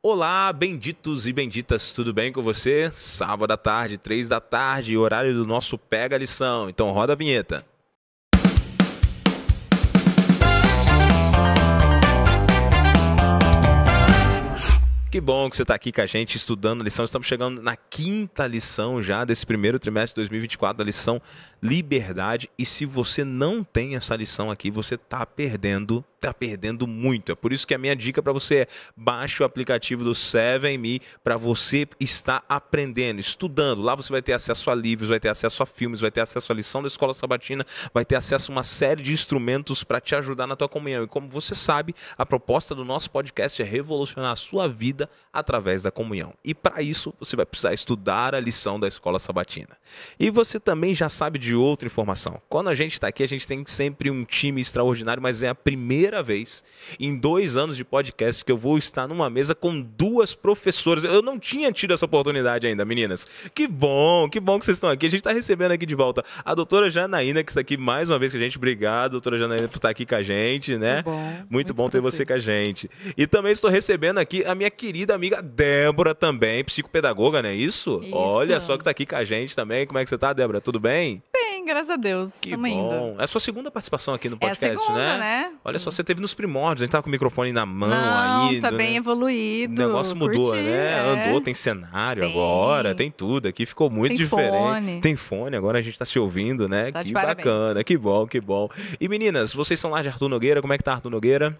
Olá, benditos e benditas, tudo bem com você? Sábado à tarde, 3 da tarde, horário do nosso Pega a Lição. Então roda a vinheta. Que bom que você está aqui com a gente estudando a lição. Estamos chegando na quinta lição já desse primeiro trimestre de 2024, da lição Liberdade. E se você não tem essa lição aqui, você está perdendo muito. É por isso que a minha dica para você é baixe o aplicativo do 7Me para você estar aprendendo, estudando. Lá você vai ter acesso a livros, vai ter acesso a filmes, vai ter acesso à lição da Escola Sabatina, vai ter acesso a uma série de instrumentos para te ajudar na tua comunhão. E como você sabe, a proposta do nosso podcast é revolucionar a sua vida através da comunhão. E para isso, você vai precisar estudar a lição da Escola Sabatina. E você também já sabe de outra informação. Quando a gente está aqui, a gente tem sempre um time extraordinário, mas é a primeira vez em 2 anos de podcast que eu vou estar numa mesa com 2 professoras. Eu não tinha tido essa oportunidade ainda, meninas. Que bom que vocês estão aqui. A gente está recebendo aqui de volta a doutora Janaína, que está aqui mais uma vez com a gente. Obrigado, doutora Janaína, por estar aqui com a gente, né? Muito bom ter você com a gente. E também estou recebendo aqui a minha querida amiga Débora também, psicopedagoga, não é isso? Olha só que está aqui com a gente também. Como é que você está, Débora? Tudo bem? Bem, graças a Deus. Que bom. Indo. É a sua segunda participação aqui no podcast, é a segunda, né? Olha só, você teve nos primórdios, a gente tava com o microfone na mão aí. Tá bem evoluído. O negócio mudou, né? Andou, tem cenário agora, tem tudo aqui, ficou muito diferente. Tem fone, agora a gente tá se ouvindo, né? Tá que bacana, que bom. E meninas, vocês são lá de Arthur Nogueira, como é que tá Arthur Nogueira?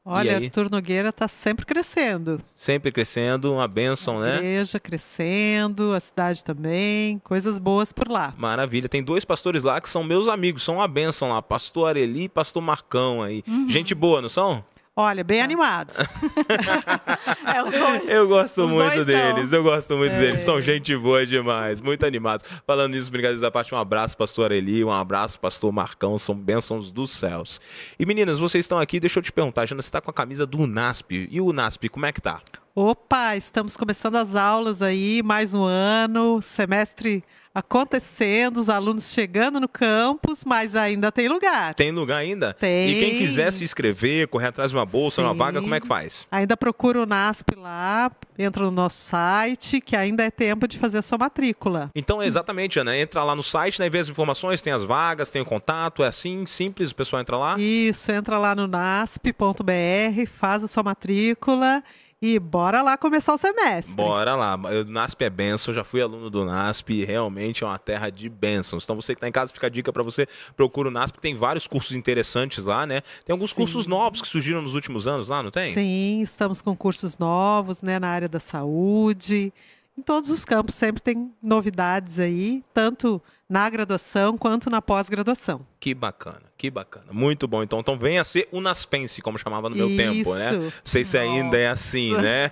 Olha, Arthur Nogueira está sempre crescendo. Sempre crescendo, uma bênção, né? A igreja crescendo, a cidade também, coisas boas por lá. Maravilha. Tem 2 pastores lá que são meus amigos, são uma bênção lá, pastor Areli e pastor Marcão aí. Gente boa, não são? Olha, bem animados. Os dois. Eu gosto muito deles, são gente boa demais, muito animados. Falando nisso, brincadeiras da parte, um abraço, pastor Areli, um abraço, pastor Marcão, são bênçãos dos céus. E meninas, vocês estão aqui, deixa eu te perguntar, Jana, você está com a camisa do UNASP, e o UNASP, como é que tá? Opa, estamos começando as aulas aí, mais um ano, semestre acontecendo, os alunos chegando no campus, mas ainda tem lugar. Tem lugar ainda? Tem. E quem quiser se inscrever, correr atrás de uma bolsa, uma vaga, como é que faz? Ainda procura o NASP lá, entra no nosso site, que ainda é tempo de fazer a sua matrícula. Então, exatamente, Ana, entra lá no site, né, vê as informações, tem as vagas, tem o contato, é assim, simples, o pessoal entra lá? Isso, entra lá no nasp.br, faz a sua matrícula. E bora lá começar o semestre. Bora lá. O NASP é bênção, eu já fui aluno do NASP e realmente é uma terra de bênçãos. Então você que está em casa, fica a dica para você, procura o NASP, tem vários cursos interessantes lá, né? Tem alguns cursos novos que surgiram nos últimos anos lá, não tem? Sim, estamos com cursos novos, né, na área da saúde. Em todos os campos sempre tem novidades aí, tanto na graduação quanto na pós-graduação. Que bacana. Muito bom. Então venha ser unaspense, como chamava no meu tempo, né? Não sei se ainda é assim, né?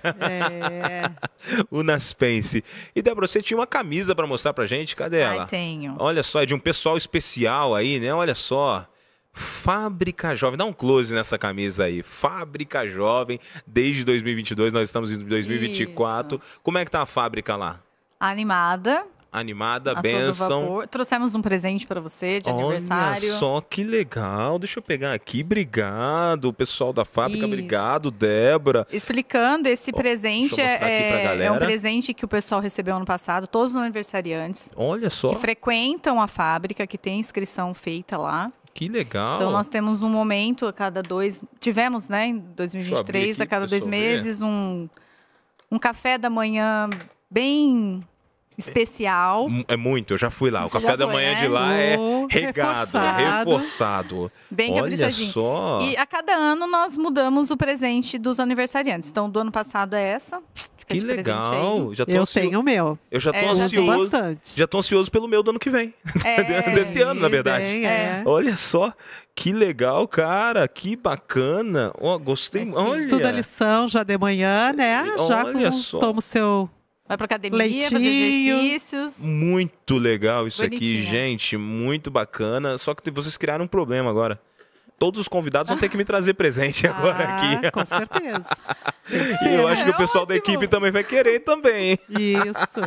Unaspense. E, Débora, você tinha uma camisa para mostrar pra gente? Cadê ela? Tenho. Olha só, é de um pessoal especial aí, né? Olha só. Fábrica Jovem, dá um close nessa camisa aí. Fábrica Jovem, desde 2022, nós estamos em 2024. Isso. Como é que tá a fábrica lá? Animada, bênção. Trouxemos um presente para você de aniversário. Olha só que legal. Deixa eu pegar aqui. Obrigado, pessoal da fábrica. Obrigado, Débora. Explicando, esse presente é um presente que o pessoal recebeu ano passado, todos os aniversariantes. Olha só. Que frequentam a fábrica, que tem inscrição feita lá. Que legal. Então, nós temos um momento a cada 2... Tivemos, né, em 2023, a cada 2 meses, um café da manhã bem especial. É muito, eu já fui lá. O café da manhã de lá é regado, reforçado. Bem caprichadinho. Só. E a cada ano nós mudamos o presente dos aniversariantes. Então, do ano passado é essa. Que legal. Eu tenho o meu. Eu já tô ansioso. Já tô ansioso pelo meu do ano que vem. Desse ano, na verdade. Olha só. Que legal, cara. Que bacana. Gostei. Estuda a lição já de manhã, né? Já toma o seu... Vai pra academia, leitinho. fazer exercícios. Muito legal isso Bonitinho. aqui, gente. Muito bacana. Só que vocês criaram um problema agora. todos os convidados vão ter que me trazer presente agora aqui. Com certeza. E eu acho que o pessoal da equipe também vai querer também. Isso.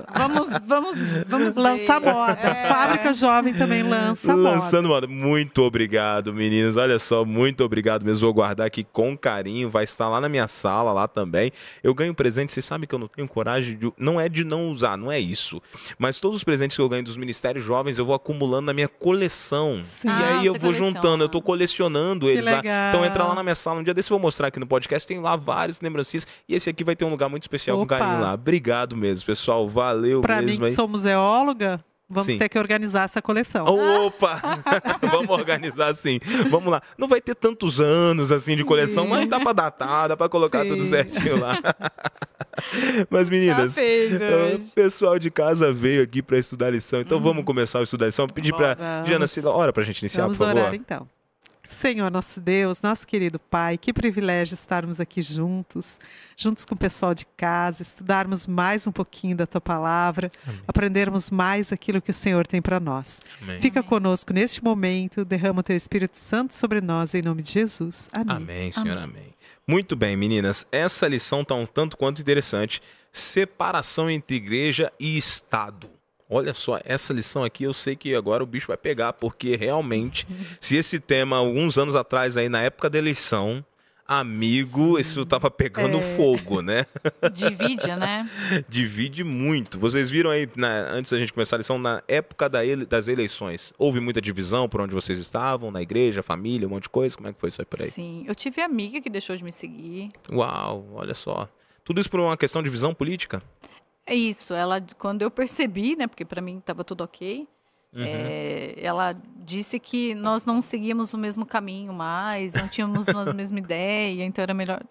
Vamos lançar moda. Fábrica Jovem também lança moda. Lançando moda. Muito obrigado, meninas. Olha só, muito obrigado mesmo. Vou guardar aqui com carinho. Vai estar lá na minha sala, lá também. Eu ganho presente, vocês sabem que eu não tenho coragem de... Não é de não usar, não é isso. Mas todos os presentes que eu ganho dos Ministérios Jovens, eu vou acumulando na minha coleção. Sim. E aí eu vou coleciona. juntando, eu tô colecionando eles lá. legal. Então entra lá na minha sala. Um dia desse eu vou mostrar aqui no podcast. Tem lá vários lembrancinhas. E esse aqui vai ter um lugar muito especial com carinho lá. Obrigado mesmo, pessoal. Valeu pra mesmo. Pra mim, que sou museóloga, vamos Sim. ter que organizar essa coleção. Opa! Vamos organizar sim. Vamos lá. Não vai ter tantos anos assim de coleção, mas dá pra datar, dá pra colocar tudo certinho lá. Mas, meninas, o pessoal de casa veio aqui para estudar a lição. Então, vamos começar a estudar a lição. Pedir para Jana Sila, ora pra gente iniciar, por favor. Orar, então. Senhor, nosso Deus, nosso querido Pai, que privilégio estarmos aqui juntos com o pessoal de casa, estudarmos mais um pouquinho da Tua Palavra, aprendermos mais aquilo que o Senhor tem para nós. Amém. Fica conosco neste momento, derrama o Teu Espírito Santo sobre nós, em nome de Jesus. Amém. Amém, Senhor, amém. Muito bem, meninas, essa lição está um tanto quanto interessante. Separação entre igreja e Estado. Olha só, essa lição aqui eu sei que agora o bicho vai pegar, porque realmente, se esse tema, alguns anos atrás, aí na época da eleição, amigo, isso estava pegando fogo, né? Divide, né? Divide muito. Vocês viram aí, antes da gente começar a lição, na época das eleições, houve muita divisão por onde vocês estavam, na igreja, família, um monte de coisa? Como é que foi isso aí por aí? Sim, eu tive amiga que deixou de me seguir. Uau, olha só. Tudo isso por uma questão de visão política? É isso, quando eu percebi, né, porque para mim estava tudo ok, ela disse que nós não seguíamos o mesmo caminho mais, não tínhamos a mesma ideia, então era melhor.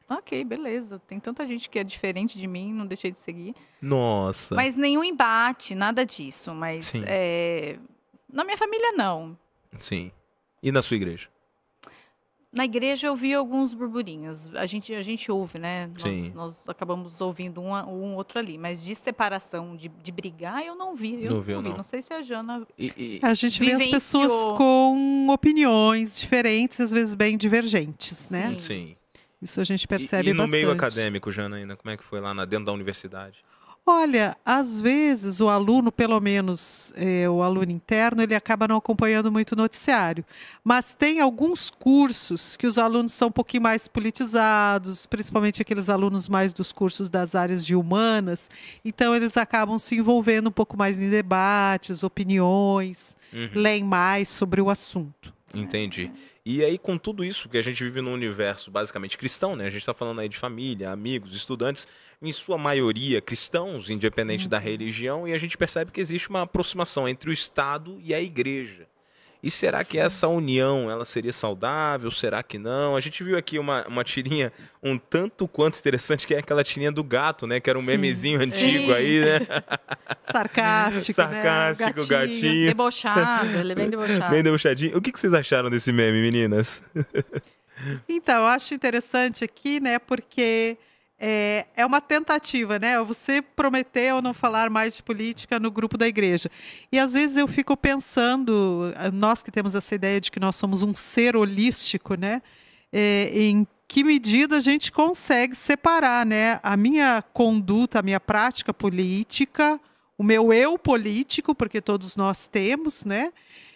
Ok, beleza, tem tanta gente que é diferente de mim, não deixei de seguir. Nossa. Mas nenhum embate, nada disso, mas na minha família não. Sim. E na sua igreja? Na igreja eu vi alguns burburinhos. A gente ouve, né? Nós acabamos ouvindo um outro ali. Mas de separação, de brigar, eu não vi. Eu não vi. Não sei se a Jana a gente vê as pessoas com opiniões diferentes, às vezes bem divergentes, né? Sim. Isso a gente percebe bastante. E no meio acadêmico, Jana, ainda? Como é que foi lá dentro da universidade? Olha, às vezes o aluno, pelo menos o aluno interno, ele acaba não acompanhando muito o noticiário. Mas tem alguns cursos que os alunos são um pouquinho mais politizados, principalmente aqueles alunos mais dos cursos das áreas de humanas. Então, eles acabam se envolvendo um pouco mais em debates, opiniões, leem mais sobre o assunto. Entendi. E aí, com tudo isso, que a gente vive num universo basicamente cristão, né? A gente está falando aí de família, amigos, estudantes, em sua maioria cristãos, independente da religião, e a gente percebe que existe uma aproximação entre o Estado e a igreja. E será que essa união, ela seria saudável? Será que não? A gente viu aqui uma tirinha um tanto quanto interessante, que é aquela tirinha do gato, né? Que era um memezinho antigo aí, né? Sarcástico, Sarcástico, gatinho. Debochado, ele é bem debochado. Bem debochadinho. O que vocês acharam desse meme, meninas? Então, eu acho interessante aqui, né? Porque é uma tentativa, né? Você prometeu não falar mais de política no grupo da igreja. E às vezes eu fico pensando, nós que temos essa ideia de que nós somos um ser holístico, né? Em que medida a gente consegue separar, né? A minha conduta, a minha prática política, o meu eu político, porque todos nós temos, né?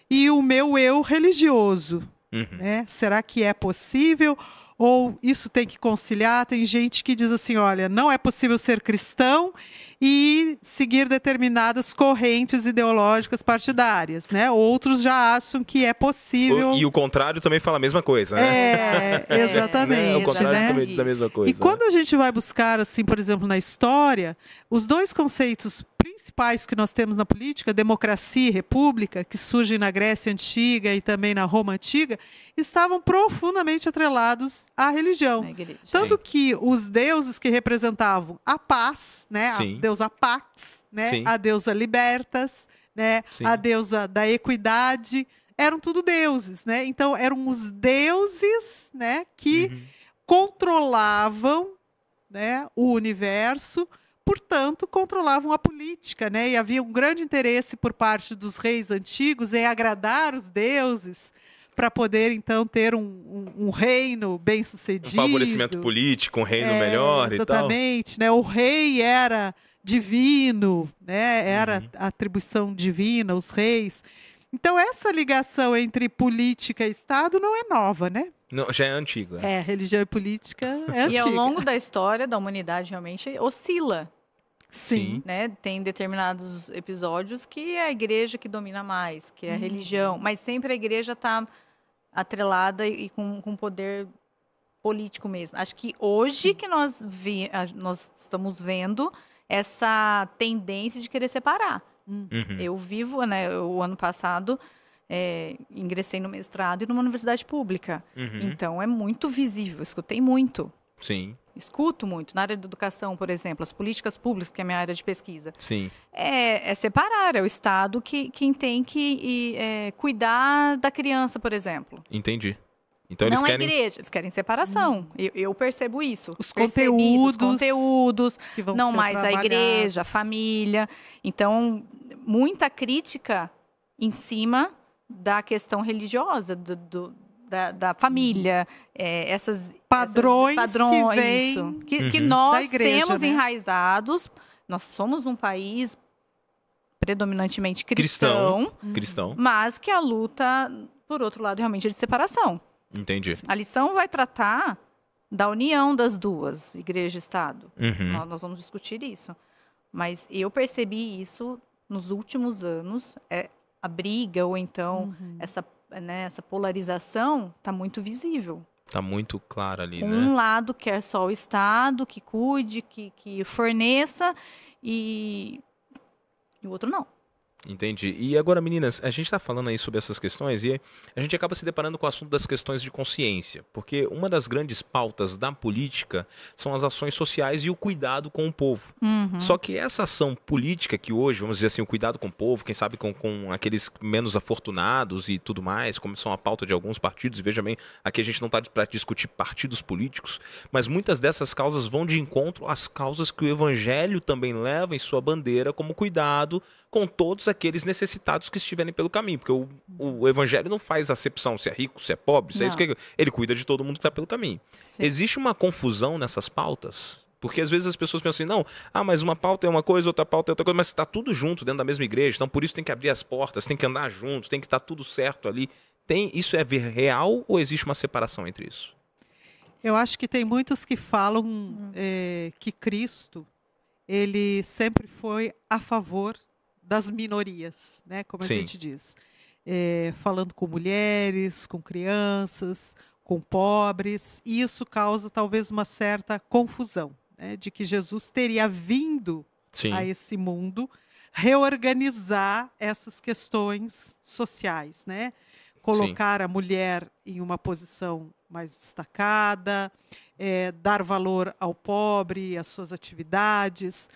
E o meu eu religioso. Né? Será que é possível? Ou isso tem que conciliar? Tem gente que diz assim, olha, não é possível ser cristão e seguir determinadas correntes ideológicas partidárias, né? Outros já acham que é possível. E o contrário também fala a mesma coisa, né? Exatamente. O contrário né? também diz a mesma coisa. E quando a gente vai buscar, assim, por exemplo, na história, os dois conceitos principais que nós temos na política, democracia e república, que surgem na Grécia Antiga e também na Roma Antiga, estavam profundamente atrelados à religião. Tanto que os deuses que representavam a paz, né, a deusa Pax, né, a deusa Libertas, né, a deusa da equidade, eram tudo deuses, né? Então eram os deuses, né, que controlavam, né, o universo. Portanto, controlavam a política, né? E havia um grande interesse por parte dos reis antigos em agradar os deuses para poder, então, ter um reino bem-sucedido. Um favorecimento político, um reino melhor e tal. Exatamente, né? O rei era divino, né? Era a atribuição divina, os reis. Então, essa ligação entre política e Estado não é nova, né? Não, já é antiga. Religião e política é antiga. E ao longo da história da humanidade, realmente, oscila. Sim. Né? Tem determinados episódios que é a igreja que domina mais, que é a religião. Mas sempre a igreja está atrelada e com poder político mesmo. Acho que hoje que nós estamos vendo essa tendência de querer separar. Eu vivo, né, o ano passado, ingressei no mestrado e numa universidade pública. Então, é muito visível, escutei muito. Sim. Escuto muito. Na área da educação, por exemplo, as políticas públicas, que é a minha área de pesquisa. Sim. É separar, é o Estado quem tem que cuidar da criança, por exemplo. Entendi. Então não é igreja, eles querem separação. Eu percebo isso. Os conteúdos que vão não ser mais a igreja, a trabalhados. família. Então, muita crítica em cima da questão religiosa, da família, Padrões que vêm isso, que da nós igreja, temos né? enraizados. Nós somos um país predominantemente cristão, mas que a luta, por outro lado, realmente é de separação. Entendi. A lição vai tratar da união das duas, igreja e Estado. Nós vamos discutir isso. Mas eu percebi isso nos últimos anos. A briga, ou então essa polarização, está muito visível. Está muito claro ali, né? Um lado quer só o Estado, que cuide, que forneça, e o outro não. Entendi. E agora, meninas, a gente está falando aí sobre essas questões e a gente acaba se deparando com o assunto das questões de consciência, porque uma das grandes pautas da política são as ações sociais e o cuidado com o povo. Só que essa ação política que hoje, vamos dizer assim, o cuidado com o povo, quem sabe com aqueles menos afortunados e tudo mais, como são a pauta de alguns partidos, e veja bem, aqui a gente não está para discutir partidos políticos, mas muitas dessas causas vão de encontro às causas que o evangelho também leva em sua bandeira, como cuidado com todos aqueles necessitados que estiverem pelo caminho, porque o evangelho não faz acepção se é rico, se é pobre, se é isso que ele cuida de todo mundo que está pelo caminho. Sim. Existe uma confusão nessas pautas? Porque às vezes as pessoas pensam assim, não, mas uma pauta é uma coisa, outra pauta é outra coisa, mas está tudo junto dentro da mesma igreja, então por isso tem que abrir as portas, tem que andar juntos, tem que estar tudo certo ali. Isso é real ou existe uma separação entre isso? Eu acho que tem muitos que falam que Cristo, ele sempre foi a favor das minorias, né? Como a gente diz. Falando com mulheres, com crianças, com pobres. E isso causa talvez uma certa confusão, né? De que Jesus teria vindo a esse mundo reorganizar essas questões sociais, né? Colocar a mulher em uma posição mais destacada, dar valor ao pobre, às suas atividades,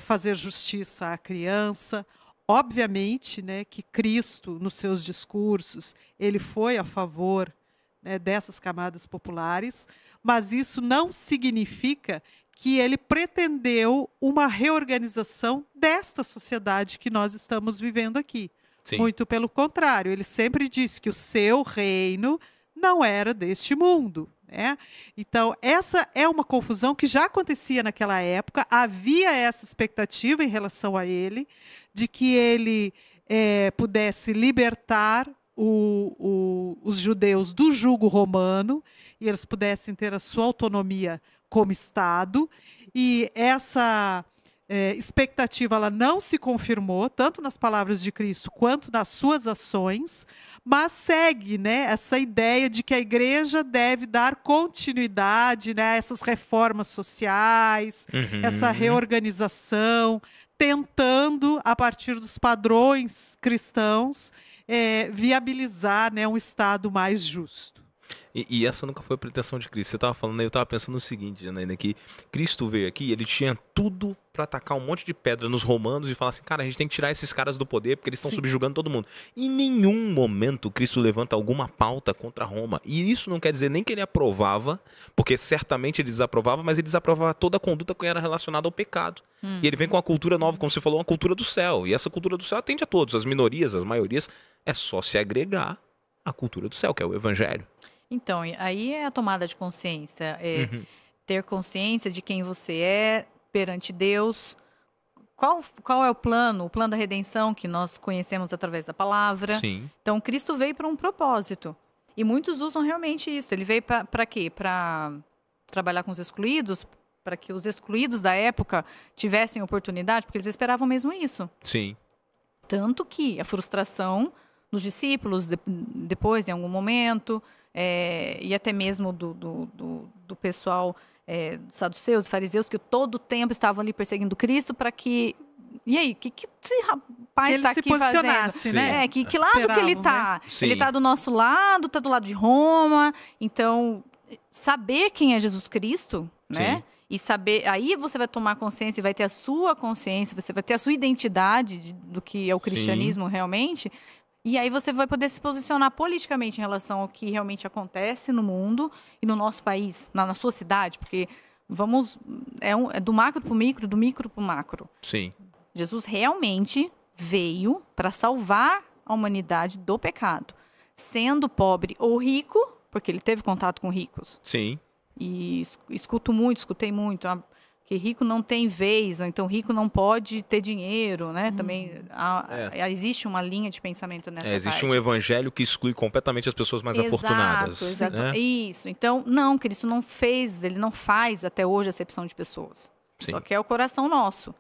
fazer justiça à criança. Obviamente, né, que Cristo, nos seus discursos, ele foi a favor, né, dessas camadas populares, mas isso não significa que ele pretendeu uma reorganização desta sociedade que nós estamos vivendo aqui. Sim. Muito pelo contrário, ele sempre disse que o seu reino não era deste mundo. Né? Então, essa é uma confusão que já acontecia naquela época, havia essa expectativa em relação a ele, de que ele pudesse libertar os judeus do jugo romano, e eles pudessem ter a sua autonomia como Estado, e essa expectativa ela não se confirmou, tanto nas palavras de Cristo quanto nas suas ações, mas segue, né, essa ideia de que a igreja deve dar continuidade, né, a essas reformas sociais, essa reorganização, tentando, a partir dos padrões cristãos, viabilizar, né, um Estado mais justo. E essa nunca foi a pretensão de Cristo. Você estava falando, eu estava pensando no seguinte, Janaína, que Cristo veio aqui, ele tinha tudo para atacar um monte de pedra nos romanos e falar assim, cara, a gente tem que tirar esses caras do poder porque eles estão subjugando todo mundo. Em nenhum momento Cristo levanta alguma pauta contra Roma. E isso não quer dizer nem que ele aprovava, porque certamente ele desaprovava, mas ele desaprovava toda a conduta que era relacionada ao pecado. E ele vem com uma cultura nova, como você falou, uma cultura do céu. E essa cultura do céu atende a todos, as minorias, as maiorias. É só se agregar a cultura do céu, que é o evangelho. Então, aí é a tomada de consciência. É ter consciência de quem você é perante Deus. Qual é o plano da redenção que nós conhecemos através da palavra? Sim. Então, Cristo veio para um propósito. E muitos usam realmente isso. Ele veio para quê? Para trabalhar com os excluídos, para que os excluídos da época tivessem oportunidade, porque eles esperavam mesmo isso. Sim. Tanto que a frustração dos discípulos, depois, em algum momento, e até mesmo do pessoal dos saduceus, dos fariseus, que todo o tempo estavam ali perseguindo Cristo para que... E aí, o que esse rapaz está aqui fazendo? Né? Que lado que ele está? Sim. Ele está do nosso lado, está do lado de Roma. Então, saber quem é Jesus Cristo, né? Sim. E saber, aí você vai tomar consciência, vai ter a sua consciência, você vai ter a sua identidade do que é o cristianismo realmente. E aí você vai poder se posicionar politicamente em relação ao que realmente acontece no mundo e no nosso país, na sua cidade, porque é do macro para o micro, do micro para o macro. Sim. Jesus realmente veio para salvar a humanidade do pecado, sendo pobre ou rico, porque ele teve contato com ricos. Sim. E escutei muito, que rico não tem vez, ou então rico não pode ter dinheiro, né? Também existe uma linha de pensamento nessa parte. Existe um evangelho que exclui completamente as pessoas mais afortunadas. Exato, né? Isso. Então, não, Cristo não fez, ele não faz até hoje acepção de pessoas. Sim. Só que é o coração nosso.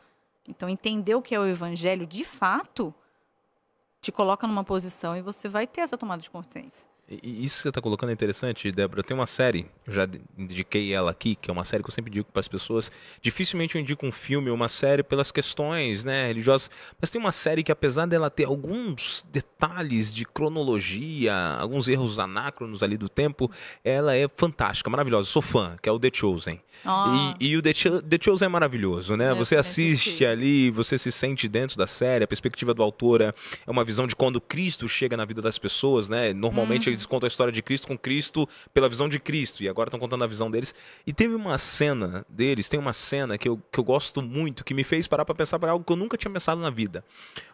Então, entender o que é o evangelho de fato te coloca numa posição e você vai ter essa tomada de consciência. E isso que você está colocando é interessante, Débora. Tem uma série, eu já indiquei ela aqui, que é uma série que eu sempre indico para as pessoas. Dificilmente eu indico um filme ou uma série pelas questões, né, religiosas, mas tem uma série que, apesar dela ter alguns detalhes de cronologia, alguns erros anacronos ali do tempo, ela é fantástica, maravilhosa. Eu sou fã, que é o The Chosen. E o The Chosen é maravilhoso, né? Você assiste ali, você se sente dentro da série, a perspectiva do autor é uma visão de quando Cristo chega na vida das pessoas, né? Normalmente eles contam a história de Cristo com Cristo pela visão de Cristo, e agora estão contando a visão deles. E teve uma cena deles, tem uma cena que eu gosto muito, que me fez parar para pensar para algo que eu nunca tinha pensado na vida.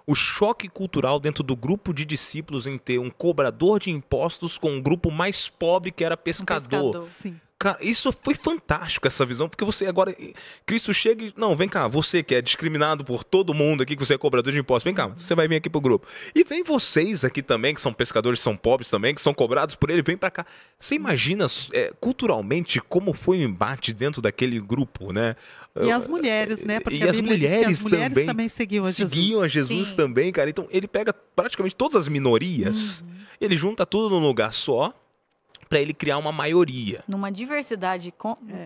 O choque cultural dentro do grupo de discípulos em ter um cobrador de impostos com um grupo mais pobre que era pescador. Sim. Cara, isso foi fantástico, essa visão, porque você agora... Cristo chega e... Não, vem cá, você que é discriminado por todo mundo aqui, que você é cobrador de impostos, vem cá, você vai vir aqui pro grupo. E vem vocês aqui também, que são pescadores, são pobres também, que são cobrados por ele, vem pra cá. Você imagina culturalmente como foi o embate dentro daquele grupo, né? E as mulheres, né? Porque e as mulheres, também seguiam a Jesus. Seguiam a Jesus Sim. também, cara. Então ele pega praticamente todas as minorias, ele junta tudo num lugar só, para ele criar uma maioria. Numa diversidade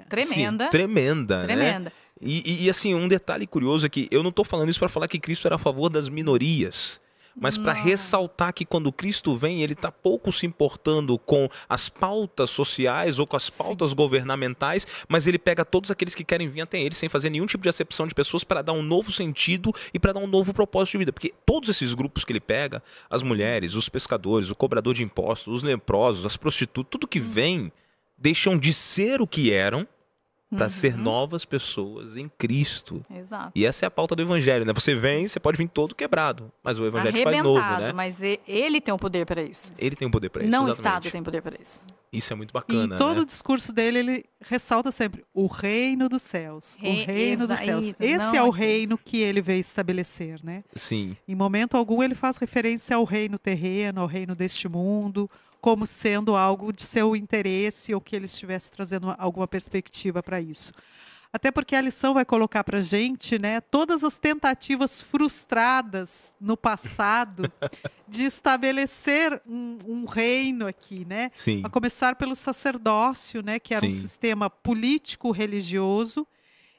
tremenda. Sim, tremenda, Tremenda. né? E assim, um detalhe curioso é que eu não estou falando isso para falar que Cristo era a favor das minorias, mas para ressaltar que quando Cristo vem, ele está pouco se importando com as pautas sociais ou com as pautas governamentais, mas ele pega todos aqueles que querem vir até ele sem fazer nenhum tipo de acepção de pessoas para dar um novo sentido e para dar um novo propósito de vida. Porque todos esses grupos que ele pega, as mulheres, os pescadores, o cobrador de impostos, os leprosos, as prostitutas, tudo que vem, deixam de ser o que eram para ser novas pessoas em Cristo. Exato. E essa é a pauta do evangelho, né? Você vem, você pode vir todo quebrado, mas o evangelho te faz novo, né? Mas ele tem o poder para isso. Ele tem o poder para isso, Não o exatamente. Estado tem poder para isso. Isso é muito E bacana, em todo né? o discurso dele, ele ressalta sempre o reino dos céus. O reino dos céus. Isso, Esse é o reino que ele veio estabelecer, né? Sim, Em momento algum ele faz referência ao reino terreno, ao reino deste mundo, como sendo algo de seu interesse ou que ele estivesse trazendo alguma perspectiva para isso. Até porque a lição vai colocar para a gente, né, todas as tentativas frustradas no passado de estabelecer um reino aqui, né? sim, A começar pelo sacerdócio, né, que era um Sim. sistema político-religioso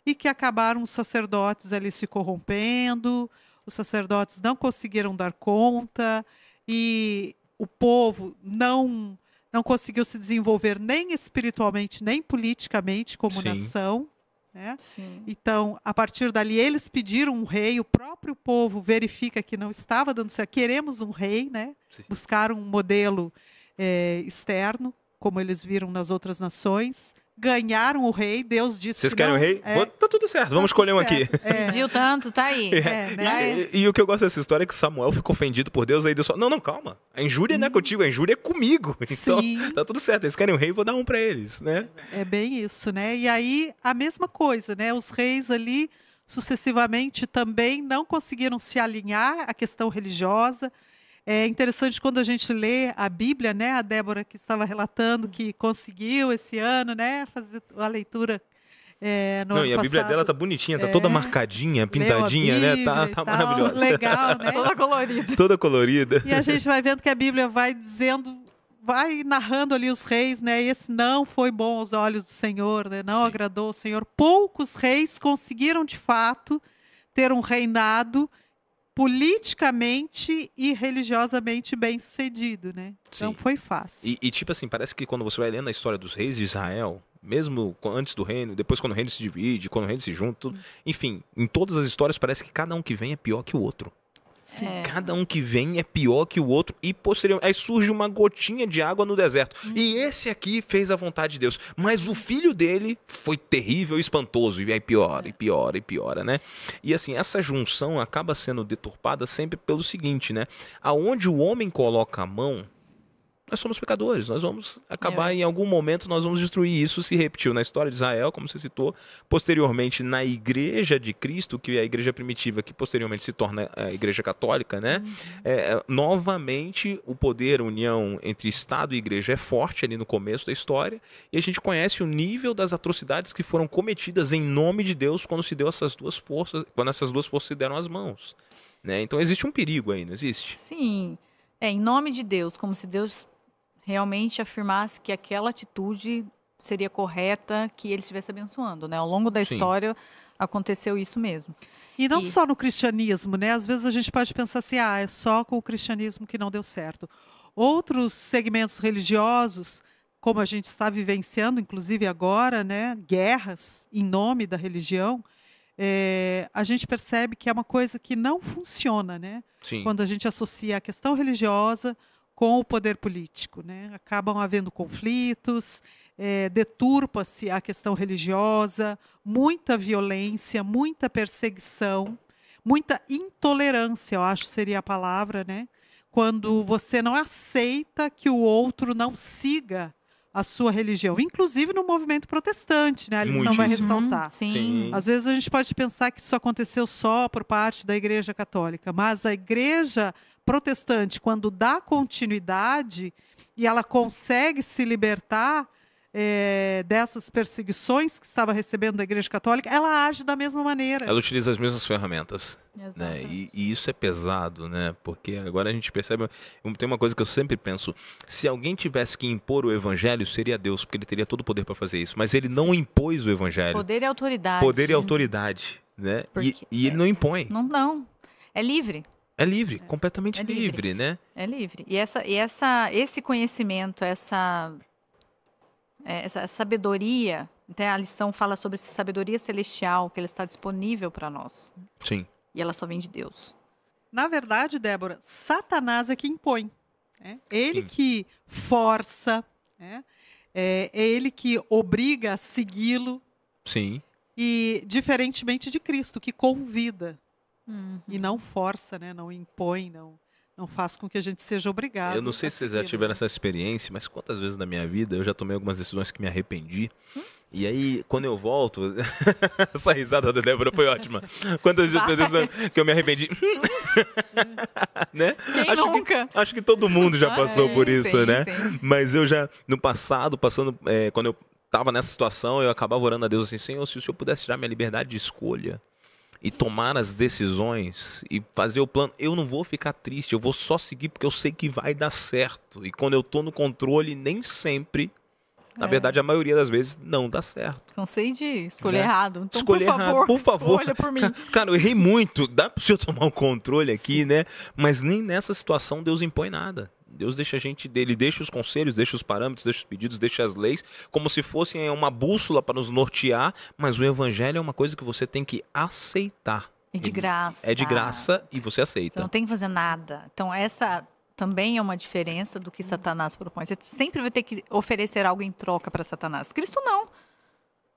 e que acabaram os sacerdotes ali se corrompendo, os sacerdotes não conseguiram dar conta e o povo não conseguiu se desenvolver nem espiritualmente, nem politicamente como Sim. nação. Né? Sim. Então, a partir dali, eles pediram um rei, o próprio povo verifica que não estava dando certo. Queremos um rei, né? Sim. Buscaram um modelo externo, como eles viram nas outras nações, ganharam o rei, Deus disse Vocês que querem não, o rei? Tá tudo certo, vamos escolher um aqui. Pediu tanto, tá aí. Né? E o que eu gosto dessa história é que Samuel ficou ofendido por Deus, aí Deus falou, não, calma, a injúria não é contigo, a injúria é comigo. Então, Sim. tá tudo certo, eles querem um rei, vou dar um para eles, né? É bem isso, né? E aí, a mesma coisa, né? Os reis ali, sucessivamente, também não conseguiram se alinhar à questão religiosa. É interessante quando a gente lê a Bíblia, né? A Débora que estava relatando que conseguiu esse ano, né? Fazer a leitura no Não, ano e a Bíblia passado. dela tá bonitinha, tá toda marcadinha, pintadinha, Leu a né? Bíblia Tá e tal, maravilhosa. legal, né? Toda colorida. Toda colorida. E a gente vai vendo que a Bíblia vai dizendo, vai narrando ali os reis, né? Esse não foi bom aos olhos do Senhor, né? Não agradou o Senhor. Poucos reis conseguiram, de fato, ter um reinado politicamente e religiosamente bem sucedido, né? Então Sim. foi fácil. E tipo assim, parece que quando você vai lendo a história dos reis de Israel, mesmo antes do reino, depois quando o reino se divide, quando o reino se junta, tudo, enfim, em todas as histórias parece que cada um que vem é pior que o outro. Cada um que vem é pior que o outro e posteriormente aí surge uma gotinha de água no deserto. E esse aqui fez a vontade de Deus, mas o filho dele foi terrível e espantoso e aí piora, e piora, e piora, né? E assim, essa junção acaba sendo deturpada sempre pelo seguinte, né? Aonde o homem coloca a mão, nós somos pecadores, nós vamos acabar em algum momento, nós vamos destruir. Isso se repetiu na história de Israel, como você citou, posteriormente na igreja de Cristo, que é a igreja primitiva, que posteriormente se torna a igreja católica, né? Novamente, o poder, a união entre Estado e igreja é forte ali no começo da história, e a gente conhece o nível das atrocidades que foram cometidas em nome de Deus quando se deu essas duas forças, quando essas duas forças se deram as mãos, né? Então existe um perigo aí, não existe? Sim. Em nome de Deus, como se Deus realmente afirmasse que aquela atitude seria correta, que ele estivesse abençoando, né? Ao longo da história aconteceu isso mesmo. E não só no cristianismo, né? Às vezes a gente pode pensar assim, é só com o cristianismo que não deu certo. Outros segmentos religiosos, como a gente está vivenciando, inclusive agora, né? Guerras em nome da religião, a gente percebe que é uma coisa que não funciona, né? Sim. Quando a gente associa a questão religiosa com o poder político, né? Acabam havendo conflitos, deturpa-se a questão religiosa, muita violência, muita perseguição, muita intolerância, eu acho que seria a palavra, né? Quando você não aceita que o outro não siga a sua religião, inclusive no movimento protestante, né? A lição vai ressaltar. Sim. Às vezes a gente pode pensar que isso aconteceu só por parte da Igreja Católica, mas a Igreja protestante, quando dá continuidade e ela consegue se libertar dessas perseguições que estava recebendo da Igreja Católica, ela age da mesma maneira. Ela utiliza as mesmas ferramentas, né? Exatamente. E isso é pesado, né? Porque agora a gente percebe, tem uma coisa que eu sempre penso, se alguém tivesse que impor o evangelho, seria Deus, porque ele teria todo o poder para fazer isso, mas ele não impôs o evangelho. Poder e autoridade. Poder e autoridade, né? E ele não impõe. Não. É livre. É livre, completamente livre. livre, né? É livre. E esse conhecimento, essa sabedoria, até a lição fala sobre essa sabedoria celestial, que ela está disponível para nós. Sim. E ela só vem de Deus. Na verdade, Débora, Satanás é que impõe. Ele que força, é ele que obriga a segui-lo. Sim. E diferentemente de Cristo, que convida. E não força, né? Não impõe, não faz com que a gente seja obrigado. Eu não sei se vocês já tiveram essa experiência, mas quantas vezes na minha vida eu já tomei algumas decisões que me arrependi. E aí, quando eu volto... Essa risada da Débora foi ótima. Quantas vezes que eu me arrependi? Né? Quem nunca? Acho que todo mundo já passou por isso, sim, né? Sim. Mas eu já, no passado, quando eu estava nessa situação, eu acabava orando a Deus assim, Senhor, se o Senhor pudesse tirar minha liberdade de escolha e tomar as decisões e fazer o plano, eu não vou ficar triste, eu vou só seguir porque eu sei que vai dar certo. E quando eu tô no controle, nem sempre, na verdade, a maioria das vezes, não dá certo. Cansei de escolher errado. Então, por favor, escolha por mim. Cara, eu errei muito, dá para o senhor tomar o controle aqui, né? Mas nem nessa situação Deus impõe nada. Deus deixa a gente dele, deixa os conselhos, deixa os parâmetros, deixa os pedidos, deixa as leis, como se fossem uma bússola para nos nortear, mas o evangelho é uma coisa que você tem que aceitar. É de graça. É de graça e você aceita. Você não tem que fazer nada. Então, essa também é uma diferença do que Satanás propõe. Você sempre vai ter que oferecer algo em troca para Satanás. Cristo não.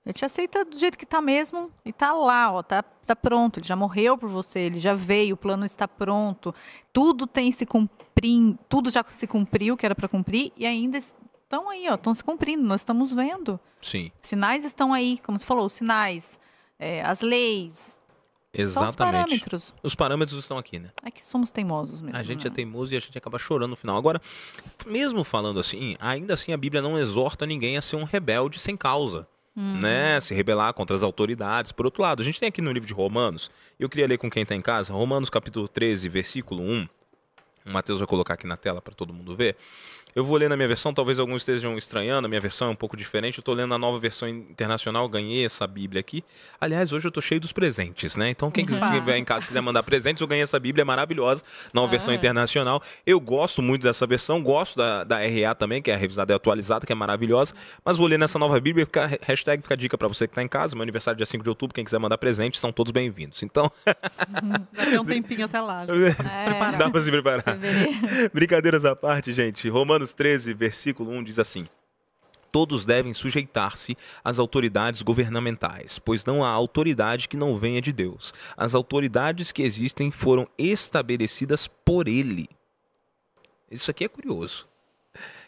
Ele te aceita do jeito que tá mesmo e tá lá, ó, tá pronto. Ele já morreu por você, ele já veio, o plano está pronto. Tudo tem se cumprindo, tudo já se cumpriu, que era para cumprir, e ainda estão aí, ó, estão se cumprindo, nós estamos vendo. Sim. Sinais estão aí, como você falou, os sinais, as leis. Exatamente. Só os parâmetros. Os parâmetros estão aqui, né? É que somos teimosos mesmo. A gente né? é teimoso e a gente acaba chorando no final. Agora, mesmo falando assim, ainda assim a Bíblia não exorta ninguém a ser um rebelde sem causa. Né? Se rebelar contra as autoridades. Por outro lado, a gente tem aqui no livro de Romanos, eu queria ler com quem está em casa, Romanos capítulo 13, versículo 1. O Mateus vai colocar aqui na tela para todo mundo ver. Eu vou ler na minha versão, talvez alguns estejam estranhando, a minha versão é um pouco diferente. Eu estou lendo a nova versão internacional, ganhei essa Bíblia aqui. Aliás, hoje eu estou cheio dos presentes, né? Então quem estiver em casa quiser mandar presentes, eu ganhei essa Bíblia maravilhosa, nova versão internacional. Eu gosto muito dessa versão, gosto da RA também, que é a revisada e atualizada, que é maravilhosa. Mas vou ler nessa nova Bíblia, hashtag fica a dica para você que está em casa. Meu aniversário é dia 5 de outubro, quem quiser mandar presentes, são todos bem-vindos. Então... Vai ter um tempinho até lá. Dá para se preparar. Brincadeiras à parte, gente. Romanos 13, versículo 1 diz assim: todos devem sujeitar-se às autoridades governamentais, pois não há autoridade que não venha de Deus. As autoridades que existem foram estabelecidas por Ele. Isso aqui é curioso.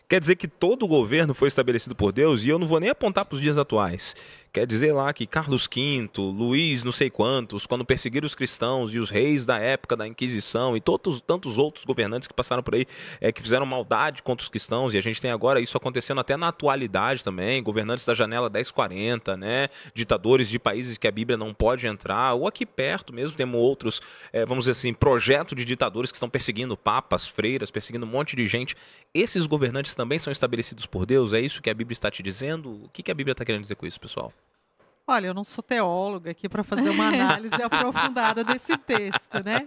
Quer dizer que todo o governo foi estabelecido por Deus, e eu não vou nem apontar para os dias atuais. Quer dizer lá que Carlos V, Luís não sei quantos, quando perseguiram os cristãos e os reis da época da Inquisição e tantos outros governantes que passaram por aí, que fizeram maldade contra os cristãos, e a gente tem agora isso acontecendo até na atualidade também, governantes da janela 1040, né? Ditadores de países que a Bíblia não pode entrar, ou aqui perto mesmo temos outros, vamos dizer assim, projeto de ditadores que estão perseguindo papas, freiras, perseguindo um monte de gente. Esses governantes também são estabelecidos por Deus? É isso que a Bíblia está te dizendo? O que a Bíblia está querendo dizer com isso, pessoal? Olha, eu não sou teóloga aqui para fazer uma análise aprofundada desse texto, né?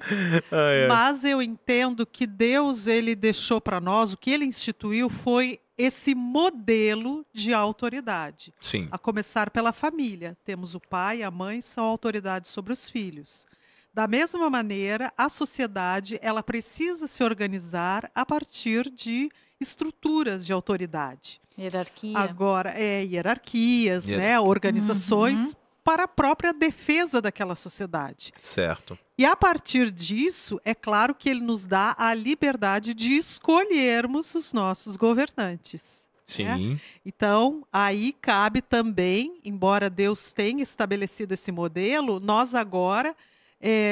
Mas eu entendo que Deus, ele deixou para nós, o que ele instituiu foi esse modelo de autoridade. Sim. A começar pela família. Temos o pai e a mãe, são autoridades sobre os filhos. Da mesma maneira, a sociedade, ela precisa se organizar a partir de estruturas de autoridade. Hierarquia. Agora, hierarquias, né, organizações para a própria defesa daquela sociedade. Certo. E a partir disso, é claro que ele nos dá a liberdade de escolhermos os nossos governantes. Sim. Né? Então, aí cabe também, embora Deus tenha estabelecido esse modelo, nós agora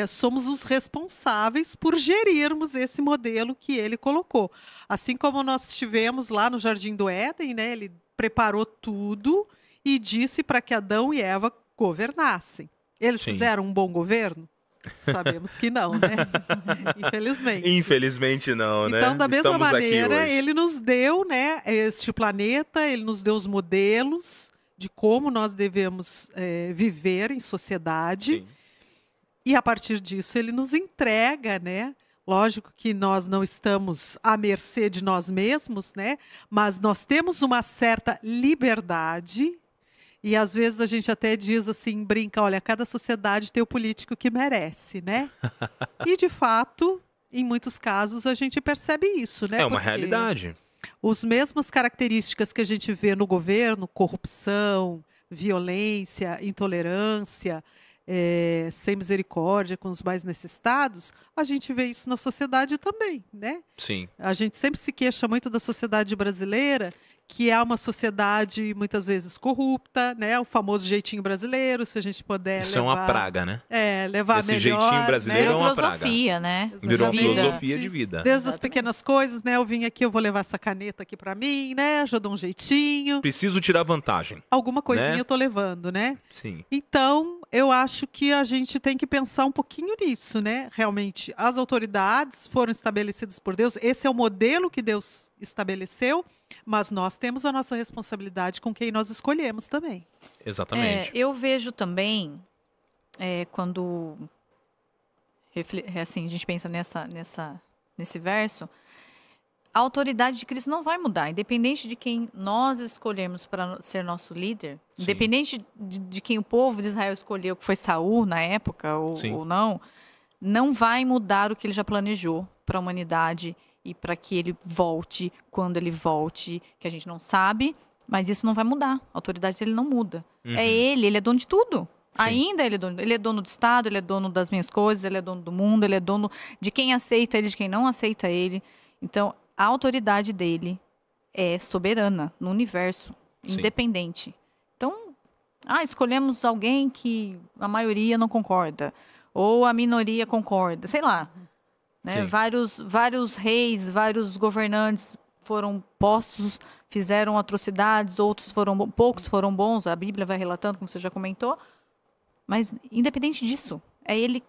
somos os responsáveis por gerirmos esse modelo que ele colocou. Assim como nós tivemos lá no Jardim do Éden, né, ele preparou tudo e disse para que Adão e Eva governassem. Eles fizeram um bom governo? Sabemos que não, né? Infelizmente. Infelizmente não, né? Então, da mesma maneira, ele nos deu, né, este planeta, ele nos deu os modelos de como nós devemos viver em sociedade. Sim. E a partir disso ele nos entrega, né? Lógico que nós não estamos à mercê de nós mesmos, né? Mas nós temos uma certa liberdade. E às vezes a gente até diz assim, brinca, olha, cada sociedade tem o político que merece, né? E de fato, em muitos casos, a gente percebe isso, né? É uma realidade. As mesmas características que a gente vê no governo, corrupção, violência, intolerância, sem misericórdia com os mais necessitados, a gente vê isso na sociedade também, né? Sim. A gente sempre se queixa muito da sociedade brasileira, que é uma sociedade muitas vezes corrupta, né? O famoso jeitinho brasileiro, se a gente puder isso levar... é uma praga, né? Levar esse melhor, jeitinho brasileiro, né? é uma filosofia, praga. Né? Virou uma Exatamente. filosofia de vida. Desde as pequenas coisas, né? Eu vim aqui, eu vou levar essa caneta aqui para mim, né? Já dou um jeitinho. Preciso tirar vantagem. Alguma coisinha né? eu tô levando, né? Sim. Então, eu acho que a gente tem que pensar um pouquinho nisso, né? Realmente, as autoridades foram estabelecidas por Deus. Esse é o modelo que Deus estabeleceu, mas nós temos a nossa responsabilidade com quem nós escolhemos também. Exatamente. Eu vejo também, quando assim, a gente pensa nesse verso, a autoridade de Cristo não vai mudar, independente de quem nós escolhermos para ser nosso líder, Sim. independente de quem o povo de Israel escolheu, que foi Saul na época ou não vai mudar o que ele já planejou para a humanidade e para que ele volte, quando ele volte, que a gente não sabe, Mas isso não vai mudar. A autoridade dele não muda. É ele é dono de tudo. Ainda ele é dono do Estado, ele é dono das minhas coisas, ele é dono do mundo, ele é dono de quem aceita ele, de quem não aceita ele. Então, a autoridade dele é soberana no universo, independente. Então, escolhemos alguém que a maioria não concorda, ou a minoria concorda, sei lá. Né? Vários reis, vários governantes foram postos, fizeram atrocidades, poucos foram bons, a Bíblia vai relatando, como você já comentou. Mas, independente disso, é ele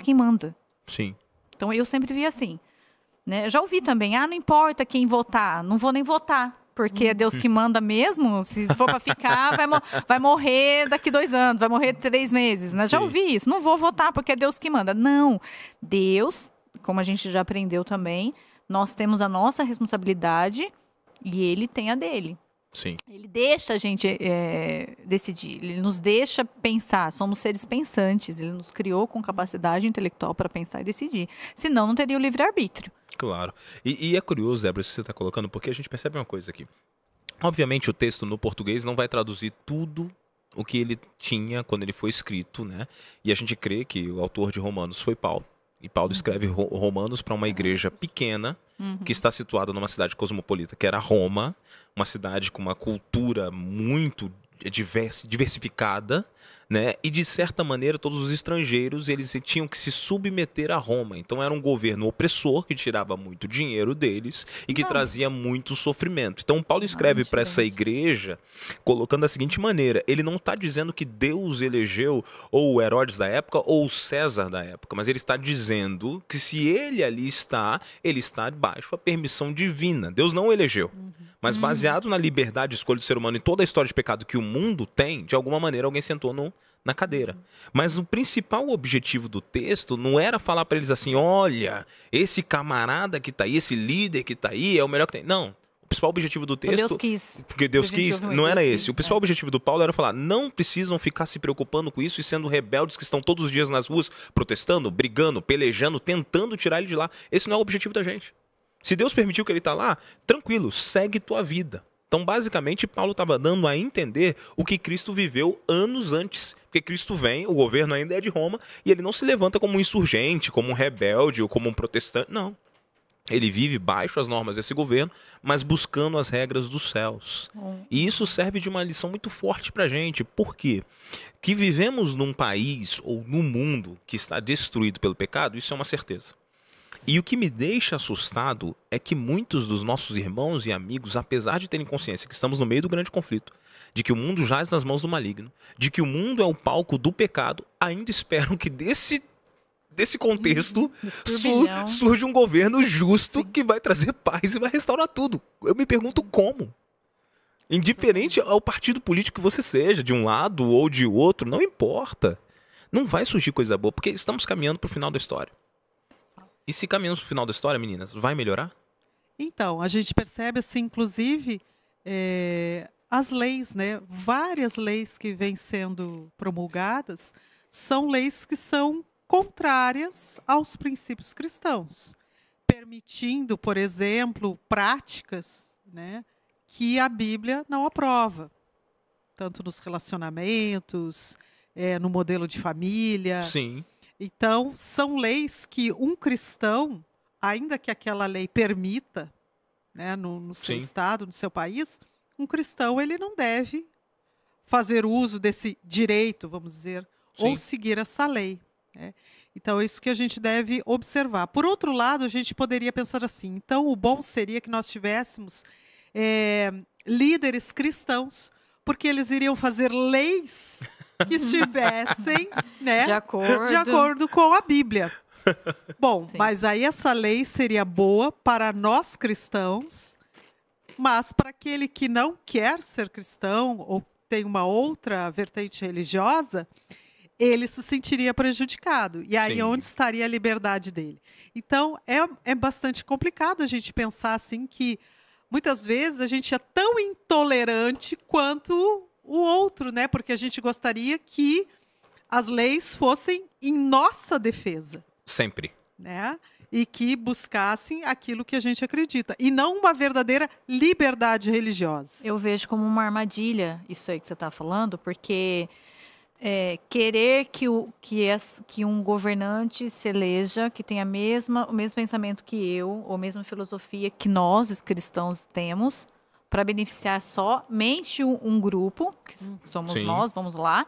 quem manda. Sim. Então, eu sempre vi assim. Né? Já ouvi também, não importa quem votar, não vou nem votar, porque é Deus que manda mesmo. Se for para ficar, vai morrer daqui 2 anos, vai morrer 3 meses. Né? Já ouvi isso, não vou votar porque é Deus que manda. Não, Deus, como a gente já aprendeu também, nós temos a nossa responsabilidade e ele tem a dele. Sim. Ele deixa a gente decidir, ele nos deixa pensar, somos seres pensantes, ele nos criou com capacidade intelectual para pensar e decidir, senão não teria o livre-arbítrio. Claro. E é curioso, Débora, isso que você está colocando, porque a gente percebe uma coisa aqui. Obviamente o texto no português não vai traduzir tudo o que ele tinha quando ele foi escrito, né? E a gente crê que o autor de Romanos foi Paulo. E Paulo escreve Romanos para uma igreja pequena, que está situada numa cidade cosmopolita, que era Roma, uma cidade com uma cultura muito diversificada, né? E de certa maneira todos os estrangeiros eles tinham que se submeter a Roma. Então era um governo opressor que tirava muito dinheiro deles e que trazia muito sofrimento. Então Paulo escreve para essa igreja colocando da seguinte maneira: ele não está dizendo que Deus elegeu ou o Herodes da época ou o César da época, mas ele está dizendo que se ele ali está, ele está debaixo da permissão divina. Deus não o elegeu. Mas baseado na liberdade de escolha do ser humano e toda a história de pecado que o mundo tem, de alguma maneira alguém sentou na cadeira. Mas o principal objetivo do texto não era falar para eles assim: olha, esse camarada que está aí, esse líder que está aí é o melhor que tem. Não. O principal objetivo do texto... Deus quis. Porque Deus quis, não era esse. O principal objetivo do Paulo era falar: não precisam ficar se preocupando com isso e sendo rebeldes que estão todos os dias nas ruas protestando, brigando, pelejando, tentando tirar ele de lá. Esse não é o objetivo da gente. Se Deus permitiu que ele está lá, tranquilo, segue tua vida. Então, basicamente, Paulo estava dando a entender o que Cristo viveu anos antes. Porque Cristo vem, o governo ainda é de Roma, e ele não se levanta como um insurgente, como um rebelde ou como um protestante. Não. Ele vive baixo as normas desse governo, mas buscando as regras dos céus. E isso serve de uma lição muito forte para a gente. Por quê? Que vivemos num país ou num mundo que está destruído pelo pecado, isso é uma certeza. E o que me deixa assustado é que muitos dos nossos irmãos e amigos, apesar de terem consciência que estamos no meio do grande conflito, de que o mundo jaz nas mãos do maligno, de que o mundo é o palco do pecado, ainda esperam que desse contexto surge um governo justo que vai trazer paz e vai restaurar tudo. Eu me pergunto como. Indiferente ao partido político que você seja, de um lado ou de outro, não importa. Não vai surgir coisa boa, porque estamos caminhando para o final da história. E se caminhamos para o final da história, meninas, vai melhorar? Então, a gente percebe, assim, inclusive, as leis, né? Várias leis que vêm sendo promulgadas são leis que são contrárias aos princípios cristãos, permitindo, por exemplo, práticas, né, que a Bíblia não aprova, tanto nos relacionamentos, no modelo de família. Sim. Então, são leis que um cristão, ainda que aquela lei permita, né, no seu estado, no seu país, um cristão ele não deve fazer uso desse direito, vamos dizer, ou seguir essa lei. Né? Então, é isso que a gente deve observar. Por outro lado, a gente poderia pensar assim: então, o bom seria que nós tivéssemos líderes cristãos, porque eles iriam fazer leis que estivessem, né, de acordo com a Bíblia. Bom, mas aí essa lei seria boa para nós cristãos, mas para aquele que não quer ser cristão ou tem uma outra vertente religiosa, ele se sentiria prejudicado. E aí onde estaria a liberdade dele? Então, é bastante complicado a gente pensar assim que muitas vezes a gente é tão intolerante quanto o outro, né? Porque a gente gostaria que as leis fossem em nossa defesa. Sempre. Né? e que buscassem aquilo que a gente acredita, e não uma verdadeira liberdade religiosa. Eu vejo como uma armadilha isso aí que você está falando, porque querer que um governante se eleja, que tenha o mesmo pensamento que eu, ou a mesma filosofia que nós, os cristãos, temos, para beneficiar somente um grupo, que somos nós, vamos lá,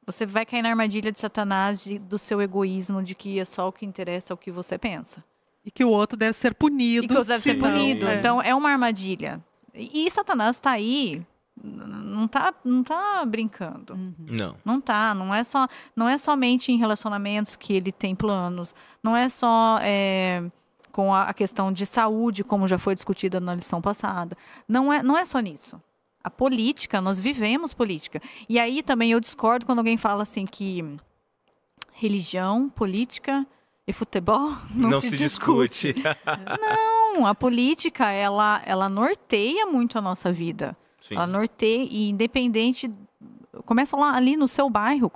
você vai cair na armadilha de Satanás, do seu egoísmo, de que é só o que interessa, é o que você pensa. E que o outro deve ser punido. E que o outro deve ser punido. Então, é uma armadilha. E Satanás está aí, não tá brincando. Não. Não tá. Não é somente em relacionamentos que ele tem planos. Não é só com a questão de saúde, como já foi discutida na lição passada. Não é só nisso. A política, nós vivemos política. E aí também eu discordo quando alguém fala assim que religião, política e futebol não se discute. Não, a política, ela norteia muito a nossa vida. Sim. Ela norteia, e independente, começa lá ali no seu bairro,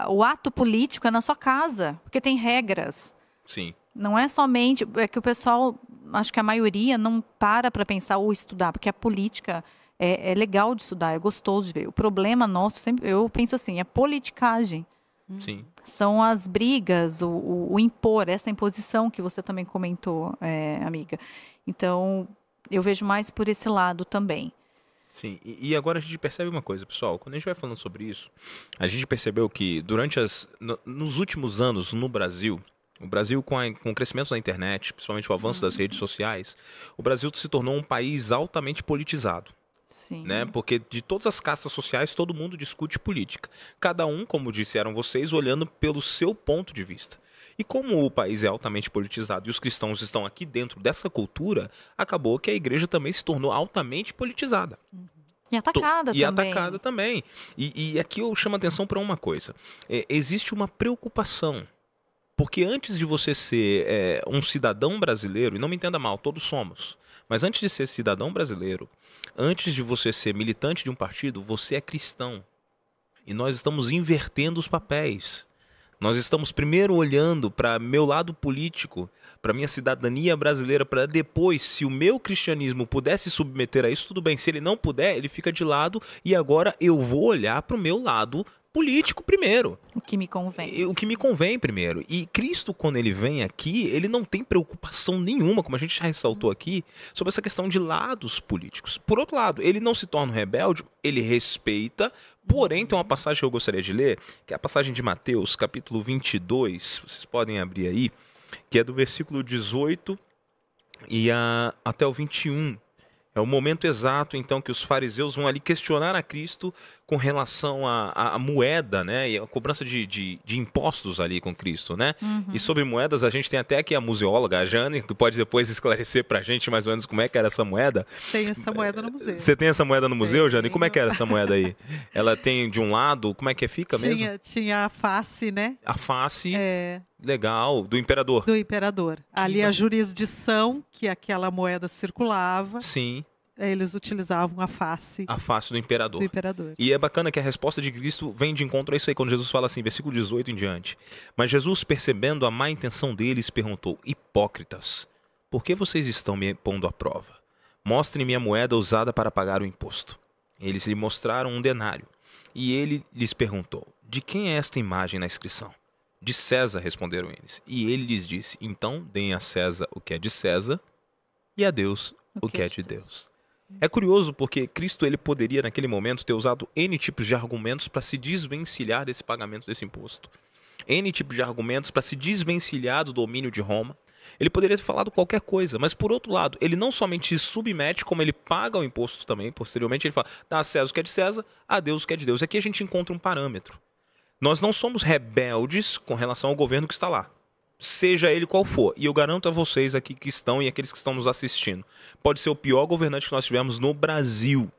o ato político é na sua casa, porque tem regras. Sim. Não é somente, é que o pessoal, acho que a maioria não para pensar ou estudar, porque a política é legal de estudar, é gostoso de ver. O problema nosso, eu penso assim, é politicagem. Sim. São as brigas, o impor, essa imposição que você também comentou, amiga. Então, eu vejo mais por esse lado também. Sim, e agora a gente percebe uma coisa, pessoal. Quando a gente vai falando sobre isso, a gente percebeu que nos últimos anos no Brasil, o Brasil, com o crescimento da internet, principalmente o avanço das redes sociais, o Brasil se tornou um país altamente politizado. Sim. Né? Porque de todas as castas sociais, todo mundo discute política. Cada um, como disseram vocês, olhando pelo seu ponto de vista. E como o país é altamente politizado e os cristãos estão aqui dentro dessa cultura, acabou que a igreja também se tornou altamente politizada. E atacada também. E atacada também. E aqui eu chamo a atenção para uma coisa. Existe uma preocupação. Porque antes de você ser um cidadão brasileiro, e não me entenda mal, todos somos, mas antes de ser cidadão brasileiro, antes de você ser militante de um partido, você é cristão. E nós estamos invertendo os papéis. Nós estamos primeiro olhando para meu lado político, para minha cidadania brasileira, para depois, se o meu cristianismo pudesse submeter a isso, tudo bem. Se ele não puder, ele fica de lado e agora eu vou olhar para o meu lado político primeiro. O que me convém. O que me convém primeiro. E Cristo, quando ele vem aqui, ele não tem preocupação nenhuma, como a gente já ressaltou aqui, sobre essa questão de lados políticos. Por outro lado, ele não se torna um rebelde, ele respeita, porém tem uma passagem que eu gostaria de ler, que é a passagem de Mateus, capítulo 22, vocês podem abrir aí, que é do versículo 18 até o 21. É o momento exato, então, que os fariseus vão ali questionar a Cristo com relação à moeda, né? E a cobrança de impostos ali com Cristo, né? E sobre moedas, a gente tem até aqui a museóloga, a Jane, que pode depois esclarecer pra gente mais ou menos como é que era essa moeda. Tem essa moeda no museu. Você tem essa moeda no museu, Jane? Como é que era essa moeda aí? Ela tem de um lado, como é que fica mesmo? Tinha a face, né? A face, legal, do imperador. Do imperador. Ali a jurisdição que aquela moeda circulava. Sim. Eles utilizavam a face. A face do imperador. E é bacana que a resposta de Cristo vem de encontro a isso aí, quando Jesus fala assim, versículo 18 em diante. Mas Jesus, percebendo a má intenção deles, perguntou, hipócritas, por que vocês estão me pondo à prova? Mostrem-me a moeda usada para pagar o imposto. Eles lhe mostraram um denário. E ele lhes perguntou, de quem é esta imagem na inscrição? De César, responderam eles. E ele lhes disse, então deem a César o que é de César e a Deus o que é de Deus. É curioso porque Cristo ele poderia naquele momento ter usado N tipos de argumentos para se desvencilhar desse pagamento desse imposto. N tipos de argumentos para se desvencilhar do domínio de Roma. Ele poderia ter falado qualquer coisa, mas por outro lado, ele não somente se submete, como ele paga o imposto também. Posteriormente ele fala, dá a César o que é de César, a Deus o que é de Deus. Aqui a gente encontra um parâmetro. Nós não somos rebeldes com relação ao governo que está lá. Seja ele qual for. E eu garanto a vocês aqui que estão e aqueles que estão nos assistindo. Pode ser o pior governante que nós tivemos no Brasil.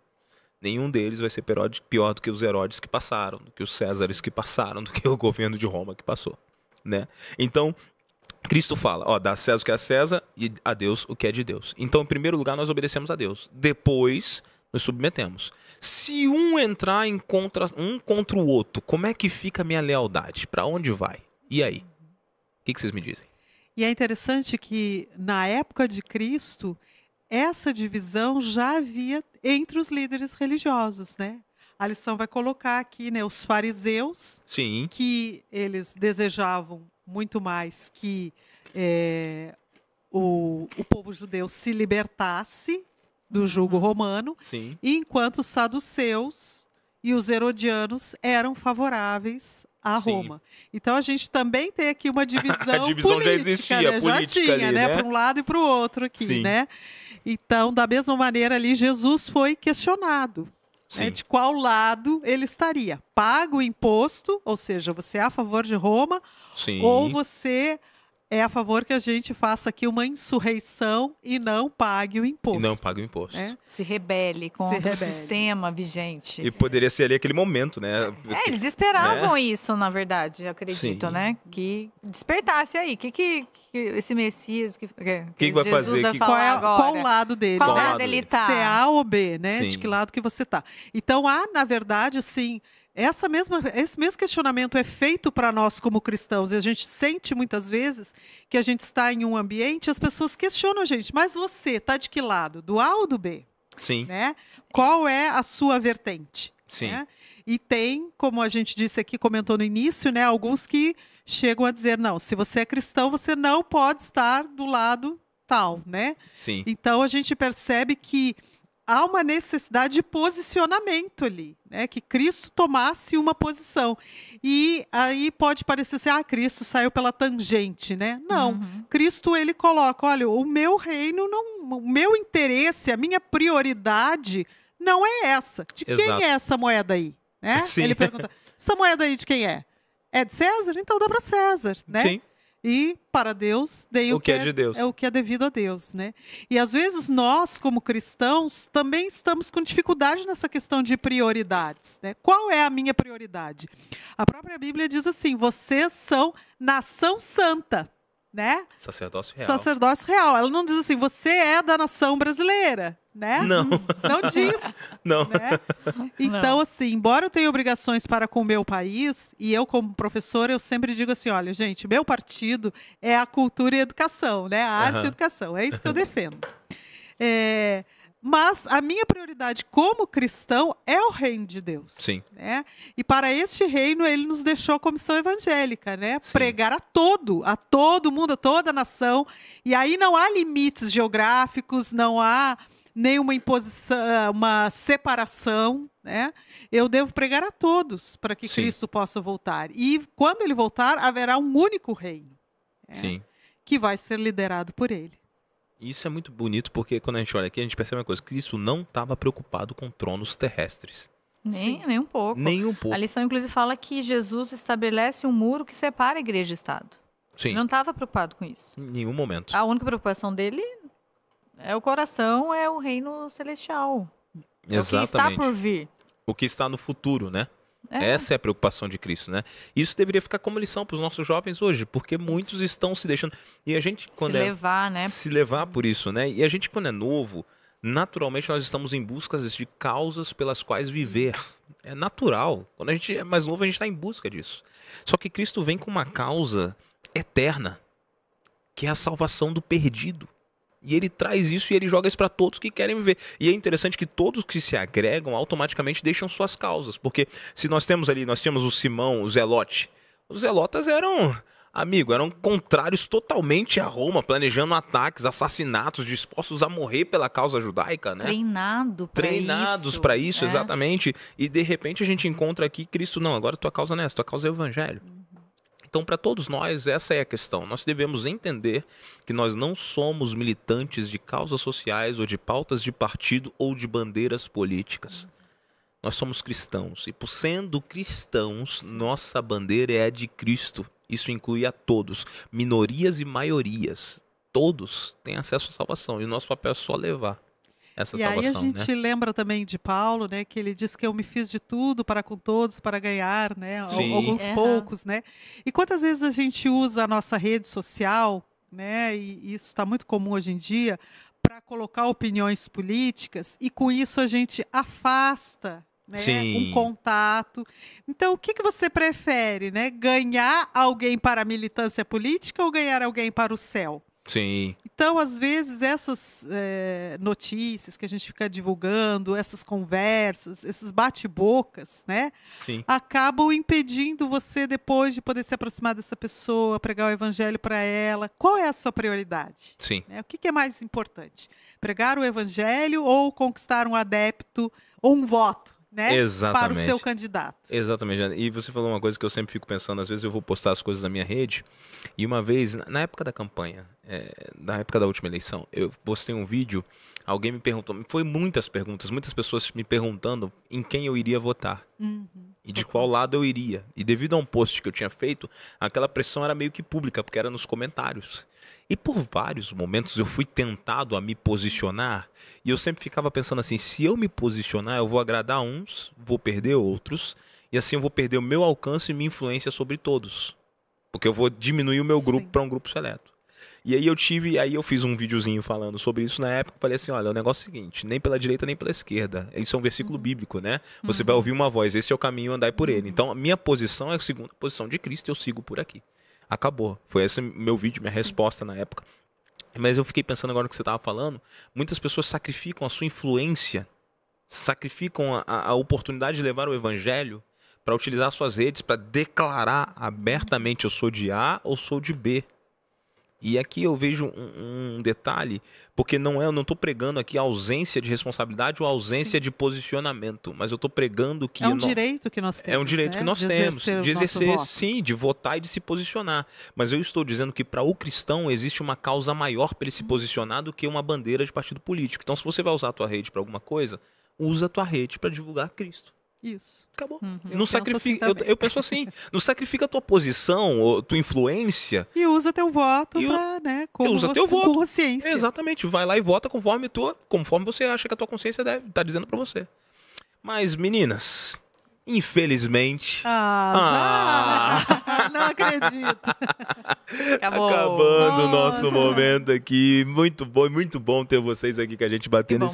Nenhum deles vai ser pior do que os Herodes que passaram, do que os Césares que passaram, do que o governo de Roma que passou. Né? Então, Cristo fala, dá a César o que é a César e a Deus o que é de Deus. Então, em primeiro lugar, nós obedecemos a Deus. Depois, nos submetemos. Se um entrar um contra o outro, como é que fica a minha lealdade? Para onde vai? E aí? O que vocês me dizem? E é interessante que, na época de Cristo, essa divisão já havia entre os líderes religiosos, né? A lição vai colocar aqui, né, os fariseus, Sim. que eles desejavam muito mais que o povo judeu se libertasse do jugo romano, Sim. enquanto os saduceus e os herodianos eram favoráveis a Sim. Roma. Então a gente também tem aqui uma divisão A divisão política, já existia, né? política já tinha, ali, né? Para um lado e para o outro aqui, Sim. né? Então, da mesma maneira ali, Jesus foi questionado. Sim. De qual lado ele estaria? Paga o imposto, ou seja, você é a favor de Roma, Sim. ou você é a favor que a gente faça aqui uma insurreição e não pague o imposto. E não paga o imposto. né? Se rebele contra o rebele. sistema vigente. E poderia ser ali aquele momento, né? Eles esperavam isso, na verdade, acredito, Sim. né? Que despertasse aí. Que esse Messias, que vai Jesus fazer? vai Que- falar agora? Qual lado dele? Qual Qual lado lado ele ele? tá? Se é A ou B, né? Sim. De que lado que você tá. Então, há, na verdade, assim, esse mesmo questionamento é feito para nós como cristãos. E a gente sente muitas vezes que a gente está em um ambiente e as pessoas questionam a gente. Mas você está de que lado? Do A ou do B? Sim. Né? Qual é a sua vertente? Sim. Né? E tem, como a gente disse aqui, comentou no início, né, alguns que chegam a dizer, não, se você é cristão, você não pode estar do lado tal, né? Sim. Então a gente percebe que há uma necessidade de posicionamento ali, né? Que Cristo tomasse uma posição. E aí pode parecer assim, Cristo saiu pela tangente, né? Não, Cristo ele coloca, olha, o meu reino, o meu interesse, a minha prioridade não é essa. De Exato. quem é essa moeda aí? Né? Sim. Ele pergunta, essa moeda aí de quem é? É de César? Então dá para César, né? Sim. E para Deus, dei O que é de Deus. É o que é devido a Deus, né? E às vezes nós, como cristãos, também estamos com dificuldade nessa questão de prioridades, né? Qual é a minha prioridade? A própria Bíblia diz assim: vocês são nação santa, né? Sacerdócio real. Sacerdócio real. Ela não diz assim, você é da nação brasileira, né? Não. Não diz. Não. Né? Então, assim, embora eu tenha obrigações para com o meu país, e eu, como professora, eu sempre digo assim, olha, gente, meu partido é a cultura e a educação, né? A arte e a educação, é isso que eu defendo. Mas a minha prioridade como cristão é o reino de Deus. Sim. Né? E para este reino, ele nos deixou a comissão evangélica, né? Sim. Pregar a todo mundo, a toda a nação. E aí não há limites geográficos, não há nenhuma imposição, uma separação, né? Eu devo pregar a todos para que Sim. Cristo possa voltar. E quando ele voltar, haverá um único reino, né? Sim. Que vai ser liderado por ele. Isso é muito bonito porque quando a gente olha aqui, a gente percebe uma coisa. Cristo não estava preocupado com tronos terrestres. Nem um pouco. Nem um pouco. A lição, inclusive, fala que Jesus estabelece um muro que separa a igreja e o Estado. Sim. Ele não estava preocupado com isso. Em nenhum momento. A única preocupação dele é o coração, é o reino celestial. É o que está por vir. O que está no futuro, né? É. Essa é a preocupação de Cristo, né? Isso deveria ficar como lição para os nossos jovens hoje, porque muitos estão se deixando. E a gente, quando levar, né? Se levar por isso, né? E a gente, quando é novo, naturalmente nós estamos em busca de causas pelas quais viver. É natural. Quando a gente é mais novo, a gente está em busca disso. Só que Cristo vem com uma causa eterna, que é a salvação do perdido. E ele traz isso e ele joga isso para todos que querem viver. E é interessante que todos que se agregam automaticamente deixam suas causas. Porque se nós tínhamos o Simão, o Zelote. Os zelotas eram contrários totalmente a Roma, planejando ataques, assassinatos, dispostos a morrer pela causa judaica, né? Treinados para isso, exatamente. E de repente a gente encontra aqui Cristo, não, agora tua causa não é essa, tua causa é o evangelho. Então, para todos nós, essa é a questão. Nós devemos entender que nós não somos militantes de causas sociais ou de pautas de partido ou de bandeiras políticas. Nós somos cristãos. E por sendo cristãos, nossa bandeira é a de Cristo. Isso inclui a todos, minorias e maiorias. Todos têm acesso à salvação. E o nosso papel é só levar essa salvação. E aí a gente lembra também de Paulo, né, que ele diz que eu me fiz de tudo para com todos, para ganhar, né, alguns poucos, né? E quantas vezes a gente usa a nossa rede social, né, e isso está muito comum hoje em dia, para colocar opiniões políticas e com isso a gente afasta, né? Sim. Um contato. Então, o que você prefere, né? Ganhar alguém para a militância política ou ganhar alguém para o céu? Sim. Então, às vezes, essas notícias que a gente fica divulgando, essas conversas, esses bate-bocas, né, Sim. acabam impedindo você depois de poder se aproximar dessa pessoa, pregar o evangelho para ela. Qual é a sua prioridade? Sim. O que é mais importante? Pregar o evangelho ou conquistar um adepto ou um voto, né, para o seu candidato? Exatamente. E você falou uma coisa que eu sempre fico pensando, às vezes eu vou postar as coisas na minha rede, e uma vez, na época da campanha, na época da última eleição, eu postei um vídeo, alguém me perguntou, foi muitas perguntas, muitas pessoas me perguntando em quem eu iria votar. E de qual lado eu iria. E devido a um post que eu tinha feito, aquela pressão era meio que pública, porque era nos comentários. E por vários momentos eu fui tentado a me posicionar, e eu sempre ficava pensando assim, se eu me posicionar, eu vou agradar uns, vou perder outros, e assim eu vou perder o meu alcance e minha influência sobre todos. Porque eu vou diminuir o meu grupo para um grupo seleto. E aí eu fiz um videozinho falando sobre isso na época, falei assim, olha, o negócio é o seguinte, nem pela direita nem pela esquerda, isso é um versículo bíblico, né? Você vai ouvir uma voz, esse é o caminho, andai por ele. Então a minha posição é a segunda posição de Cristo, eu sigo por aqui. Acabou. Foi esse meu vídeo, minha resposta na época. Mas eu fiquei pensando agora no que você estava falando, muitas pessoas sacrificam a sua influência, sacrificam a oportunidade de levar o evangelho para utilizar suas redes, para declarar abertamente eu sou de A ou sou de B. E aqui eu vejo um detalhe, porque eu não estou pregando aqui a ausência de responsabilidade ou a ausência de posicionamento, mas eu estou pregando que... É um direito que nós temos. É um direito que nós temos, de exercer, sim, de votar e de se posicionar. Mas eu estou dizendo que para o cristão existe uma causa maior para ele se posicionar do que uma bandeira de partido político. Então se você vai usar a tua rede para alguma coisa, usa a tua rede para divulgar Cristo. Isso. Acabou. Não sacrifica, eu penso assim, não sacrifica a tua posição, ou tua influência. E usa teu voto para, né, usa teu voto. Consciência. Exatamente, vai lá e vota conforme você acha que a tua consciência deve estar dizendo para você. Mas, meninas, infelizmente... Não acredito. Acabando o nosso momento aqui. Muito bom ter vocês aqui com a gente batendo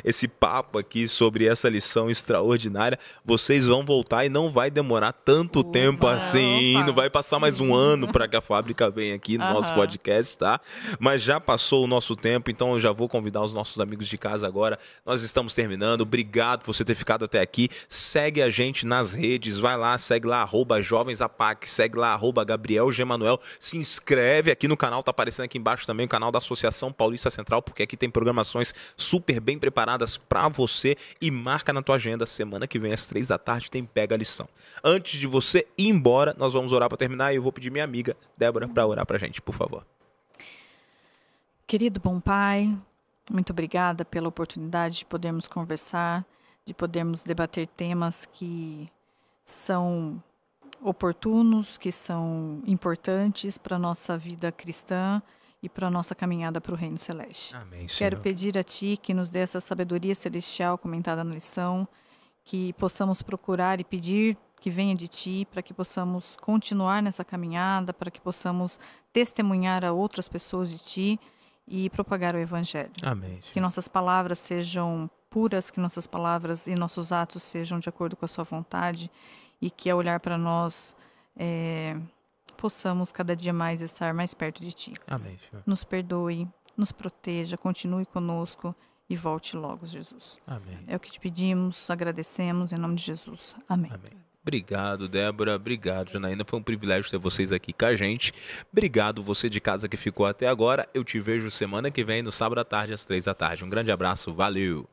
esse papo aqui sobre essa lição extraordinária. Vocês vão voltar e não vai demorar tanto tempo assim. Não vai passar mais um ano para que a fábrica venha aqui no nosso podcast, tá? Mas já passou o nosso tempo, então eu já vou convidar os nossos amigos de casa agora. Nós estamos terminando. Obrigado por você ter ficado até aqui. Segue a gente nas redes. Vai lá, segue lá, @jovensapac, segue lá, Gabriel G. Manuel. Se inscreve aqui no canal, tá aparecendo aqui embaixo também o canal da Associação Paulista Central, porque aqui tem programações super bem preparadas para você, e marca na tua agenda, semana que vem às 3 da tarde tem Pega a Lição. Antes de você ir embora, nós vamos orar para terminar e eu vou pedir minha amiga Débora para orar pra gente, por favor. Querido bom Pai, muito obrigada pela oportunidade de podermos conversar, de podermos debater temas que são oportunos, que são importantes para a nossa vida cristã e para a nossa caminhada para o Reino Celeste. Amém, Senhor. Quero pedir a Ti que nos dê essa sabedoria celestial comentada na lição, que possamos procurar e pedir que venha de Ti, para que possamos continuar nessa caminhada, para que possamos testemunhar a outras pessoas de Ti e propagar o Evangelho. Amém, que nossas palavras sejam puras, que nossas palavras e nossos atos sejam de acordo com a Sua vontade, e que ao olhar para nós possamos cada dia mais estar mais perto de Ti. Amém, Senhor. Nos perdoe, nos proteja, continue conosco e volte logo, Jesus. Amém. É o que te pedimos, agradecemos em nome de Jesus. Amém. Amém. Obrigado, Débora. Obrigado, Janaína. Foi um privilégio ter vocês aqui com a gente. Obrigado você de casa que ficou até agora. Eu te vejo semana que vem, no sábado à tarde, às 3 da tarde. Um grande abraço. Valeu!